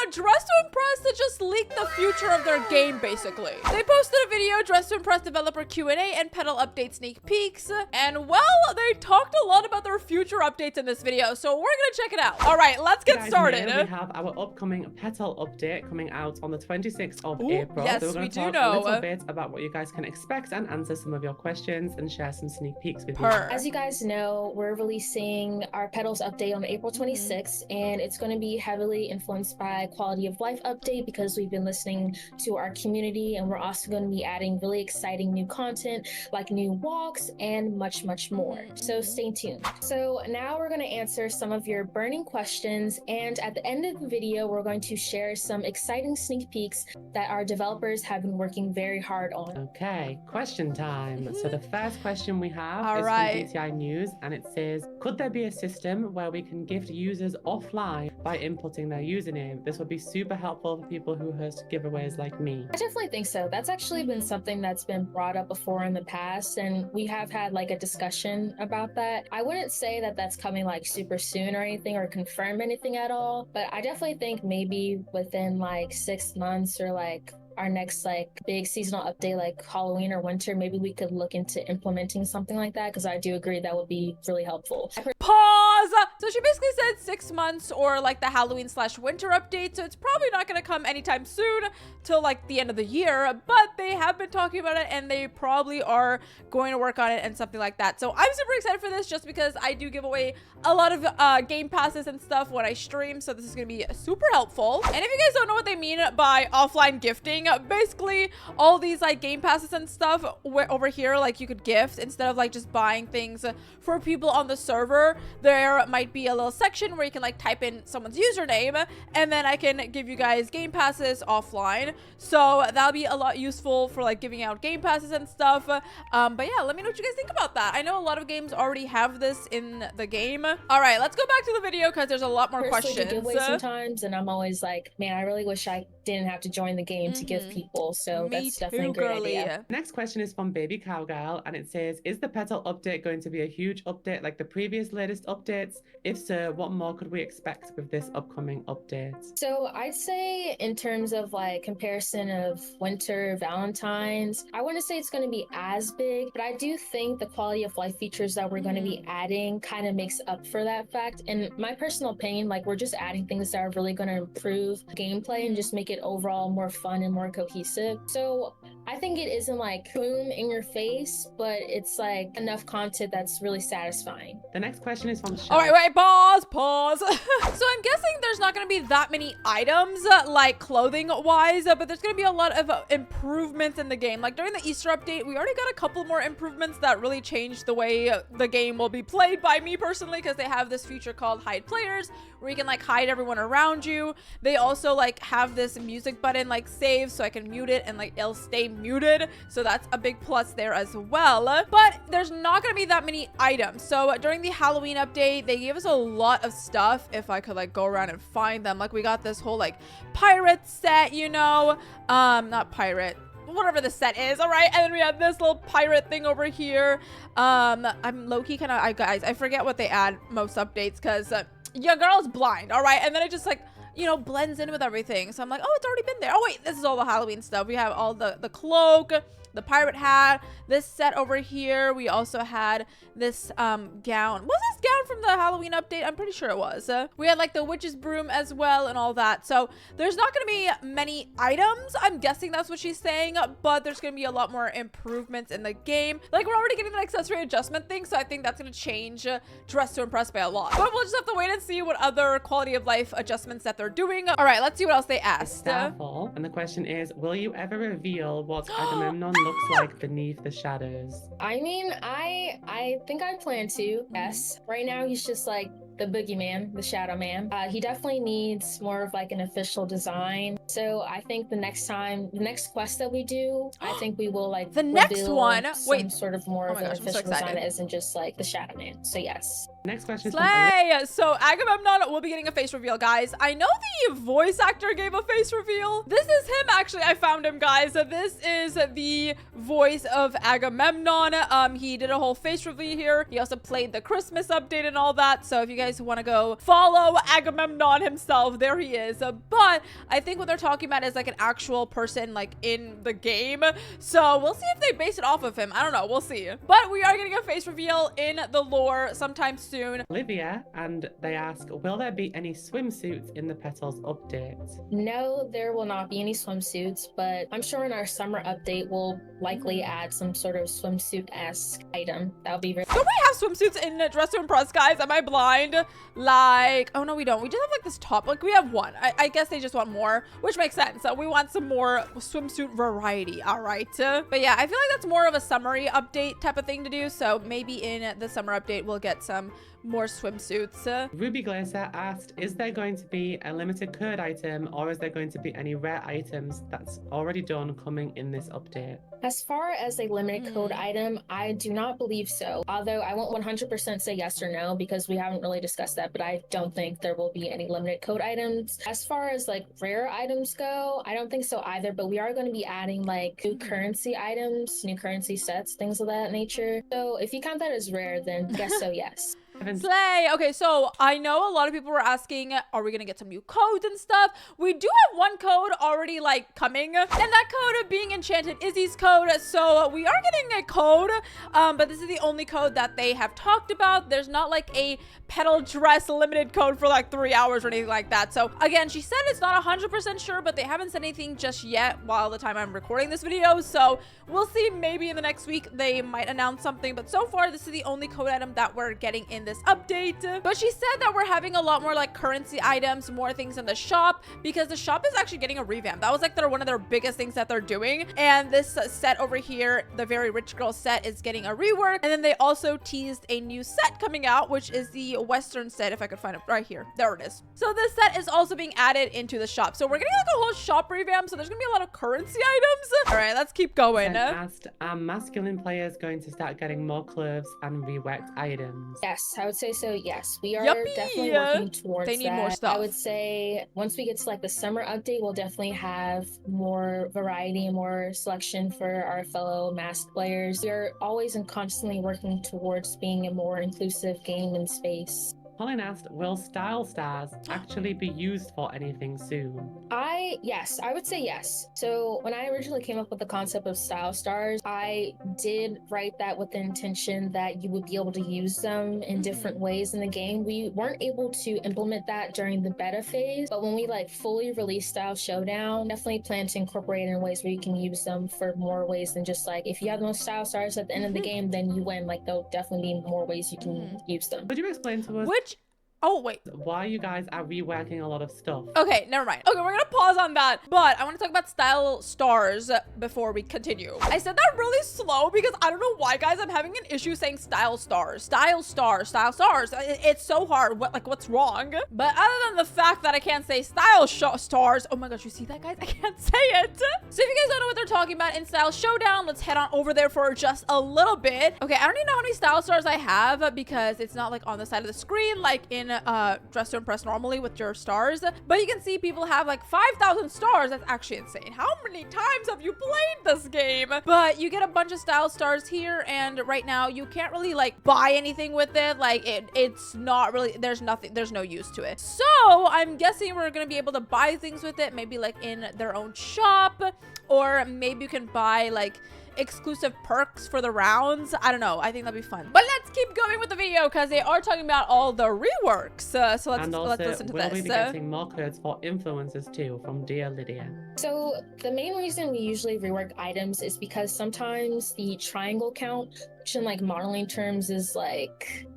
Dress to Impress to just leak the future of their game, basically. They posted a video, Dress to Impress developer Q&A and Petal update sneak peeks. And well, they talked a lot about their future updates in this video, so we're gonna check it out. All right, let's get started. We have our upcoming Petal update coming out on the 26th of April. Yes, so we're going to talk a little bit about what you guys can expect and answer some of your questions and share some sneak peeks with you. As you guys know, we're releasing our Petals update on April 26th, and it's going to be heavily influenced by quality of life update because we've been listening to our community, and we're also going to be adding really exciting new content like new walks and much more. So stay tuned. So now we're going to answer some of your burning questions, and at the end of the video, we're going to share some exciting sneak peeks that our developers have been working very hard on. Okay, question time. So the first question we have is from DTI News, and it says, could there be a system where we can gift users offline by inputting their username? This would be super helpful for people who host giveaways like me. I definitely think so. That's actually been something that's been brought up before in the past, and we have had like a discussion about that. I wouldn't say that that's coming like super soon or anything or confirm anything at all, but I definitely think maybe within like 6 months or like our next like big seasonal update like Halloween or winter, maybe we could look into implementing something like that, because I do agree that would be really helpful. Pause! So she basically said 6 months or like the Halloween/winter update, so it's probably not going to come anytime soon till like the end of the year, but they have been talking about it and they probably are going to work on it and something like that. So I'm super excited for this just because I do give away a lot of game passes and stuff when I stream, so this is going to be super helpful. And if you guys don't know what they mean by offline gifting, basically all these like game passes and stuff over here, like you could gift instead of like just buying things for people on the server. There might be a little section where you can like type in someone's username, and then I can give you guys game passes offline. So that'll be a lot useful for like giving out game passes and stuff. But yeah, let me know what you guys think about that. I know a lot of games already have this in the game. All right, let's go back to the video because there's a lot more questions. Sometimes, and I'm always like, man, I really wish I didn't have to join the game to give people. So that's definitely a great idea. Next question is from Baby Cowgirl, and it says, is the Petal update going to be a huge update like the previous latest updates? If so, what more could we expect with this upcoming update? So I'd say in terms of like comparison of winter, Valentine's, I wouldn't say it's going to be as big, but I do think the quality of life features that we're going to be adding kind of makes up for that fact. In my personal opinion, like we're just adding things that are really going to improve gameplay and just make it overall more fun and more cohesive. So I think it isn't like boom in your face, but it's like enough content that's really satisfying. The next question is from All right, wait, pause. So I'm guessing there's not going to be that many items like clothing wise, but there's going to be a lot of improvements in the game. Like during the Easter update, we already got a couple more improvements that really changed the way the game will be played by me personally, because they have this feature called hide players where you can like hide everyone around you. They also like have this music button like save, so I can mute it and like it'll stay muted, so that's a big plus there as well. But there's not going to be that many items. So during the Halloween update, they gave us a lot of stuff. If I could like go around and find them, like we got this whole like pirate set, you know, not pirate, whatever the set is. All right, and then we have this little pirate thing over here. I'm low-key kind of, guys, I forget what they add most updates because your girl's blind. All right, and then it just like, you know, blends in with everything. So I'm like, oh, it's already been there. Oh wait, this is all the Halloween stuff. We have all the cloak, the pirate hat, this set over here. We also had this gown. Was this gown from the Halloween update? I'm pretty sure it was. We had like the witch's broom as well and all that. So there's not going to be many items. I'm guessing that's what she's saying, but there's going to be a lot more improvements in the game. Like we're already getting the accessory adjustment thing, so I think that's going to change Dress to Impress by a lot. But we'll just have to wait and see what other quality of life adjustments that they're doing. All right, let's see what else they asked. Starfall, and the question is, will you ever reveal what Agamemnon looks like beneath the shadows? I mean, I think I plan to, yes. Right now he's just like the boogeyman, the shadow man. He definitely needs more of like an official design. So I think the next quest that we do, I think we will like the next one. Wait, sort of more of an official design that isn't just like the shadow man. So yes. Next question. Slay! So Agamemnon will be getting a face reveal, guys. I know the voice actor gave a face reveal. This is him, actually. I found him, guys. This is the voice of Agamemnon. He did a whole face reveal here. He also played the Christmas update and all that. So if you guys want to go follow Agamemnon himself, there he is. But I think what they're talking about is like an actual person like in the game. So we'll see if they base it off of him. I don't know. We'll see. But we are getting a face reveal in the lore sometime soon. Olivia, and they ask, will there be any swimsuits in the Petals update? No, there will not be any swimsuits, but I'm sure in our summer update we'll likely add some sort of swimsuit-esque item. That would be very— Don't we have swimsuits in Dress to Impress, guys? Am I blind? Like, oh no, we don't. We just have like this top. Like we have one. I guess they just want more, which makes sense. We want some more swimsuit variety. All right. But yeah, I feel like that's more of a summary update type of thing to do. So maybe in the summer update, we'll get some more swimsuits. Ruby Glacier asked, is there going to be a limited code item or is there going to be any rare items that's already done coming in this update? As far as a limited code item, I do not believe so. Although I won't 100% say yes or no because we haven't really discussed that, but I don't think there will be any limited code items. As far as like rare items go, I don't think so either, but we are going to be adding like new currency items, new currency sets, things of that nature. So if you count that as rare, then guess so, yes. Slay. Okay, so I know a lot of people were asking, are we gonna get some new codes and stuff? We do have one code already like coming, and that code being Enchanted Izzy's code. So we are getting a code, but this is the only code that they have talked about. There's not like a petal dress limited code for like 3 hours or anything like that. So again, she said it's not 100% sure, but they haven't said anything just yet while the time I'm recording this video. So we'll see, maybe in the next week they might announce something, but so far this is the only code item that we're getting in this update. But she said that we're having a lot more like currency items, more things in the shop, because the shop is actually getting a revamp. That was like one of their biggest things that they're doing. And this set over here, the Very Rich Girl set, is getting a rework. And then they also teased a new set coming out, which is the Western set, if I could find it right here. There it is. So this set is also being added into the shop. So we're getting like a whole shop revamp. So there's gonna be a lot of currency items. All right, let's keep going. Asked, are masculine players going to start getting more clothes and reworked items? Yes, I would say so, yes. We are Yuppie. definitely working towards They need that. more stuff. I would say once we get to like the summer update, we'll definitely have more variety and more selection for our fellow masked players. We are always and constantly working towards being a more inclusive game and space. Colin asked, will style stars actually be used for anything soon? Yes, I would say yes. So when I originally came up with the concept of style stars, I did write that with the intention that you would be able to use them in different ways in the game. We weren't able to implement that during the beta phase, but when we like fully released Style Showdown, definitely plan to incorporate it in ways where you can use them for more ways than just like, if you have the most style stars at the end of the game, then you win. Like there'll definitely be more ways you can use them. Could you explain to us Oh, wait. why you guys are reworking a lot of stuff? Okay, never mind. Okay, we're gonna pause on that, but I want to talk about style stars before we continue. I said that really slow because I don't know why, guys. I'm having an issue saying style stars. Style stars, style stars. It's so hard. What's wrong? But other than the fact that I can't say style stars, oh my gosh, you see that, guys? I can't say it. So if you guys don't know what they're talking about in Style Showdown, let's head on over there for just a little bit. Okay, I don't even know how many style stars I have because it's not like on the side of the screen like in Dress to Impress normally with your stars, but you can see people have like 5,000 stars. That's actually insane. How many times have you played this game? But you get a bunch of style stars here, and right now you can't really like buy anything with it. Like it's not really, there's no use to it. So I'm guessing we're gonna be able to buy things with it, maybe like in their own shop, or maybe you can buy like exclusive perks for the rounds. I don't know. I think that'd be fun. But let's keep going with the video because they are talking about all the reworks. So let's listen to will this. We be getting more codes for influencers too from Dear Lydia? So the main reason we usually rework items is because sometimes the triangle count, which in like modeling terms is like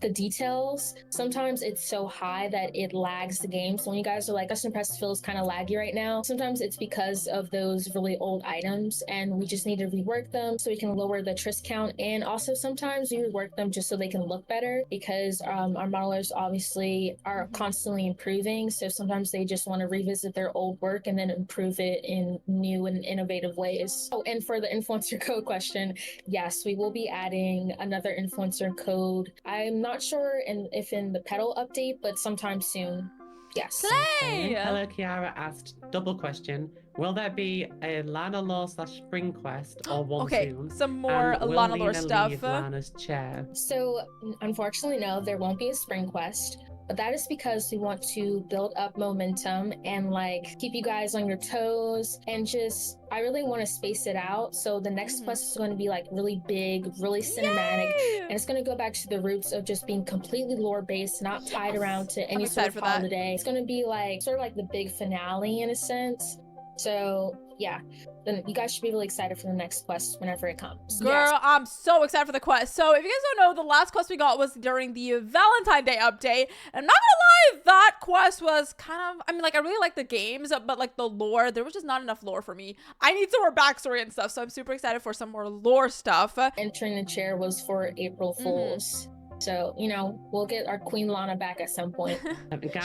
the details, sometimes it's so high that it lags the game. So when you guys are like, Dress to Impress feels kind of laggy right now, sometimes it's because of those really old items and we just need to rework them so we can lower the tris count. And also sometimes we rework them just so they can look better because our modelers obviously are constantly improving. So sometimes they just want to revisit their old work and then improve it in new and innovative ways. Oh, and for the influencer code question, yes, we will be adding another influencer code. I'm not not sure if in the petal update, but sometime soon. Yes. Slay! Hello, Kiara asked, double question. Will there be a Lana Lore / Spring Quest or one soon? Some more And will Lana Lore Lena stuff. leave Lana's chair? So, unfortunately, no, there won't be a Spring Quest. But that is because we want to build up momentum and like keep you guys on your toes and just, I really want to space it out. So the next quest is going to be like really big, really cinematic. Yay! And it's going to go back to the roots of just being completely lore based, not tied around to any sort of holiday. It's going to be like sort of like the big finale in a sense. So yeah, then you guys should be really excited for the next quest whenever it comes. Girl, yes. I'm so excited for the quest. So if you guys don't know, the last quest we got was during the Valentine Day update. And I'm not gonna lie, that quest was kind of, I mean, like I really like the games, but like the lore, there was just not enough lore for me. I need some more backstory and stuff. So I'm super excited for some more lore stuff. Entering the chair was for April Fools. So, you know, we'll get our Queen Lana back at some point.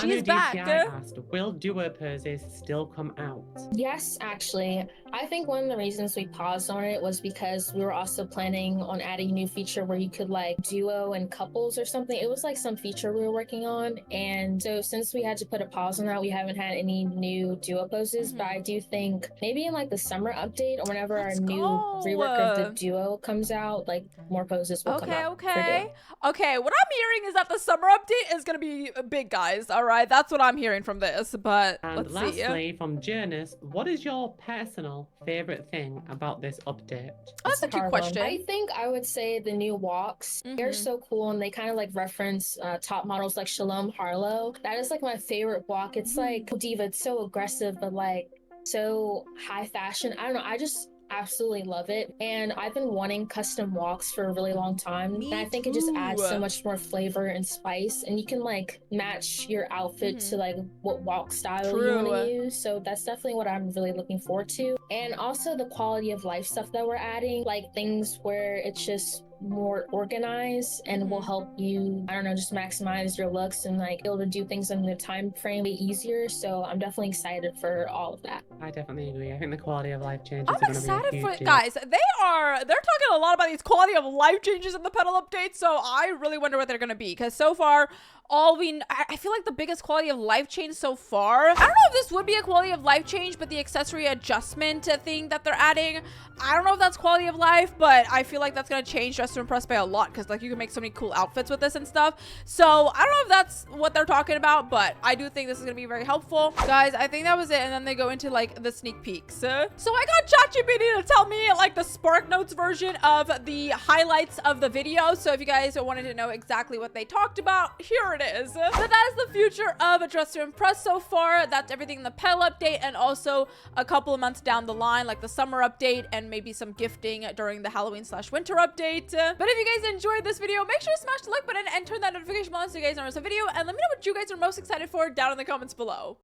She's back. Asked, will duo poses still come out? Yes, actually. I think one of the reasons we paused on it was because we were also planning on adding a new feature where you could like duo and couples or something. It was like some feature we were working on. And so since we had to put a pause on that, we haven't had any new duo poses. But I do think maybe in like the summer update or whenever our new rework of the duo comes out, like more poses will come out. Okay, what I'm hearing is that the summer update is going to be big, guys. All right, that's what I'm hearing from this. But and let's see. Lastly, from Jonas, what is your personal favorite thing about this update? Oh, that's a cute question. I think I would say the new walks. They're so cool, and they kind of like reference top models like Shalom Harlow. That is like my favorite walk. It's like diva. It's so aggressive, but like so high fashion. I don't know. I just absolutely love it, and I've been wanting custom walks for a really long time. And I think it just adds so much more flavor and spice, and you can like match your outfit to like what walk style you want to use. So that's definitely what I'm really looking forward to. And also the quality of life stuff that we're adding, like things where it's just more organized and will help you, I don't know, just maximize your looks and like be able to do things in the time frame easier. So I'm definitely excited for all of that. I definitely agree. I think the quality of life changes I'm excited for it, guys. They're talking a lot about these quality of life changes in the petal update, so I really wonder what they're gonna be, because so far I feel like the biggest quality of life change so far, I don't know if this would be a quality of life change, but the accessory adjustment thing that they're adding, I don't know if that's quality of life, but I feel like that's gonna change Dress to Impress by a lot, because like you can make so many cool outfits with this and stuff. So I don't know if that's what they're talking about, but I do think this is gonna be very helpful. Guys, I think that was it, and then they go into like the sneak peeks. So I got ChatGPT to tell me like the Spark Notes version of the highlights of the video. So if you guys wanted to know exactly what they talked about, here it is. But that is the future of Dress to Impress so far. That's everything in the petal update, and also a couple of months down the line, like the summer update and maybe some gifting during the Halloween/winter update. But if you guys enjoyed this video, make sure to smash the like button and turn that notification bell on so you guys don't miss a video, and let me know what you guys are most excited for down in the comments below.